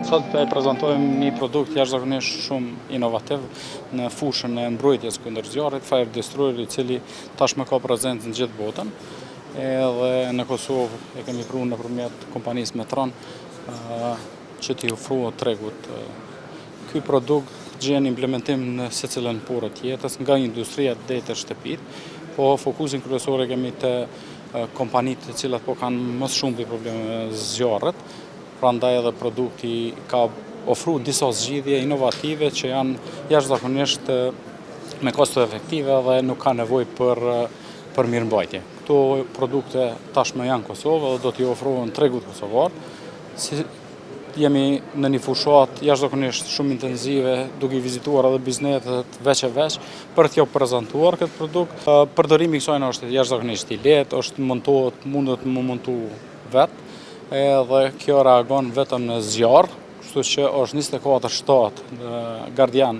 Sot e prezantojmë një produkt jashtëzakonisht shumë inovativ në fushën e mbrojtjes kundër zjarrit, Fire Destroyer, i cili tashmë ka prezencë në gjithë botën. Edhe në Kosovë e kemi pruar nëpërmjet kompanisë Metron që t'i ofruohet tregut. Ky produkt gjen implementim në secilën porë të jetës, nga industria deri te shtëpitë, po fokusin kryesor e kemi te kompanitë të cilat po kanë më shumë probleme me zjarret. Prandaj edhe produkti ka ofruar disa zgjidhje inovative që janë jashtëzakonisht me kosto efektive dhe nuk ka nevojë për mirëmbajtje. Këto produkte tashmë janë në Kosovë dhe do t'i ofrohen tregut kosovar. Jemi në një fushat jashtëzakonisht shumë intenzive, duke i vizituar edhe bizneset veç e veç për t'ju prezantuar këtë produkt. Përdorimi i kësaj është jashtëzakonisht i lehtë, mundet më montu vetë. Edhe kjo reagon vetëm në zjarr, kështu që është 24/7 gardian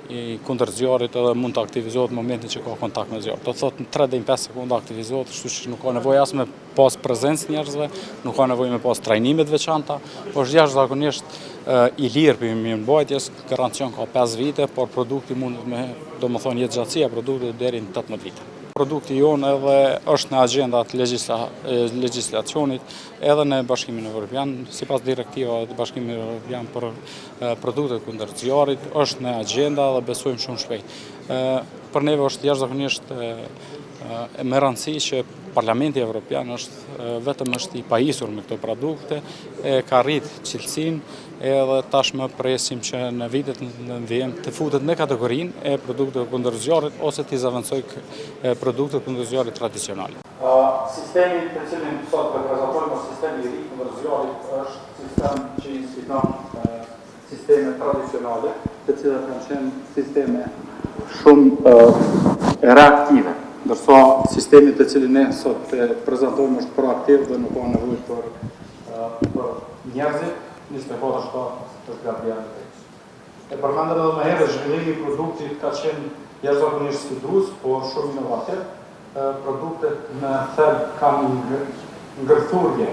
i kundër zjarrit edhe mund të aktivizohet në momentin që ka kontakt me zjarr. Do të thotë në 3 deri në 5 sekonda aktivizohet, kështu që nuk ka nevojë as me pas prezencë njerëzve, nuk ka nevojë me pas trajnime të veçanta, por është jashtëzakonisht i lirë për mirëmbajtjes, garancion ka 5 vite, por produkti mund me, domethënë jetëgjatësia e produktit deri në 18 vite. Produkti jonë edhe është në agjendat legjislacionit edhe në Bashkimin Evropian, sipas direktivave të Bashkimit Evropian për produktet kundër zjarrit, është në agjenda dhe besojmë shumë shpejt. Për neve është jashtëzakonisht me rëndësi që Parlamenti Evropian vetëm është i pajisur me këto produkte, ka rrit cilësinë edhe tashmë presim që në vitet në vijim të futet në kategorinë e produkteve kundër zjarrit ose t'i zavancoj produktet kundër zjarrit tradicionale. Sistemi të cilin sot prezantojmë, sistemi i ri kundër zjarrit, është sistem që i sfiton sisteme tradicionale, të cilat kanë qenë sisteme shumë reaktive. Ndërsa sistemi të cilin ne sot prezantojmë është proaktiv dhe nuk ka nevojë për njerëzit, 24/7 është gardian e drejtës. E përmendëm edhe më herë, zhvillimi i produktit ka qenë jashtëzakonisht sfidues, por shumë inovativ. Produktet në thelb kanë ngërthurje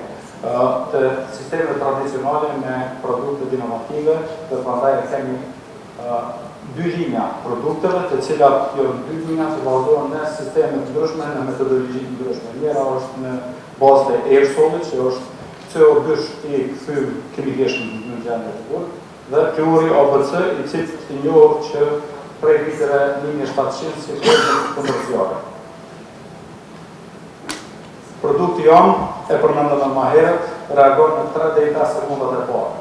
të sistemeve tradicionale me produktet inovative dhe prandaj kemi dy linja produkteve, të cilat janë dy linja që bazohen në sisteme të ndryshme, në metodologji të ndryshme. Njëra është në bazë të aerosolit, që është CO2 i kthyr kimikisht në gjendje të bukur, dhe fluori ABC, i cili i njohur që prej viteve 1700 si kundër zjarrit. Produkti jonë, e përmendëm më herët, reagon në 3 deri në 5 sekondat e parë.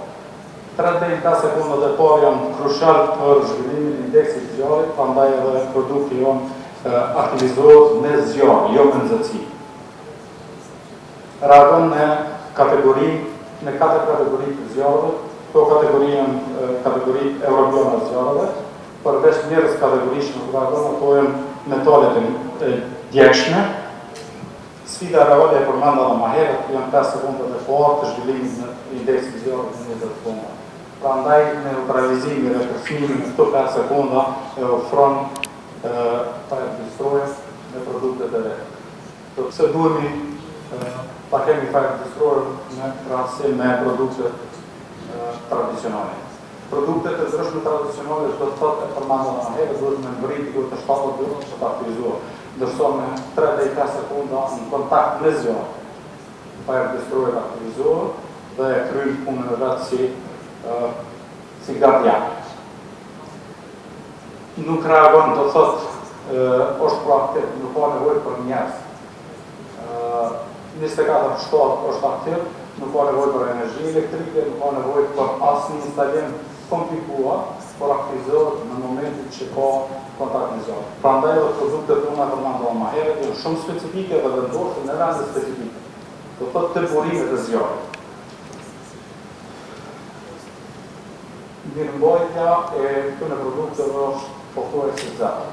3 deri në 5 sekondat e parë janë krucial për zhvillimin e indeksit të zjarrit, prandaj edhe produkti jonë aktivizohet me zjarr, jo me nxehtësi. Reagon në 4 kategori të zjarreve, këto kategori janë kategori europiane të zjarreve, përveç njerëz kategorisë në reagon ato janë metalet e djegshme. Sfida reale e përmenda dhe më herët janë 5 sekondat e parë të zhvillimit në indeksit të zjarrit në 20 sekonda. Prandaj neutralizimi dhe përfilimi në këto 5 sekonda e ofron Fire Destroyer me produktet e vetë. Pse duhemi ta kemi Fire Destroyer në krahasim me produktet tradicionale. Produktet e ndryshme tradicionale do të thotë e përmenda më herë duhet me ngritë duhet të 70 euro që ta aktivizohet. Ndërsa me 3 deri 5 sekonda në kontakt me zjarr, Fire Destroyer aktivizohet dhe kryen punën e vet si gardian. Nuk reagon, do thotë, është proaktiv, nuk ka nevojë për njerëz. 24/7 është aktiv, nuk ka nevojë për energji elektrike, nuk ka nevojë për asnjë instalim komplikuar, por aktivizohet në momentin që ka kontakt me zjarr. Prandaj edhe produktet tona përmendëm më herët janë shumë specifike dhe vendosen në vende specifike. Do thotë të burimet e zjarrit. Mirëmbajtja e këtyre produkteve është pothuajse zero.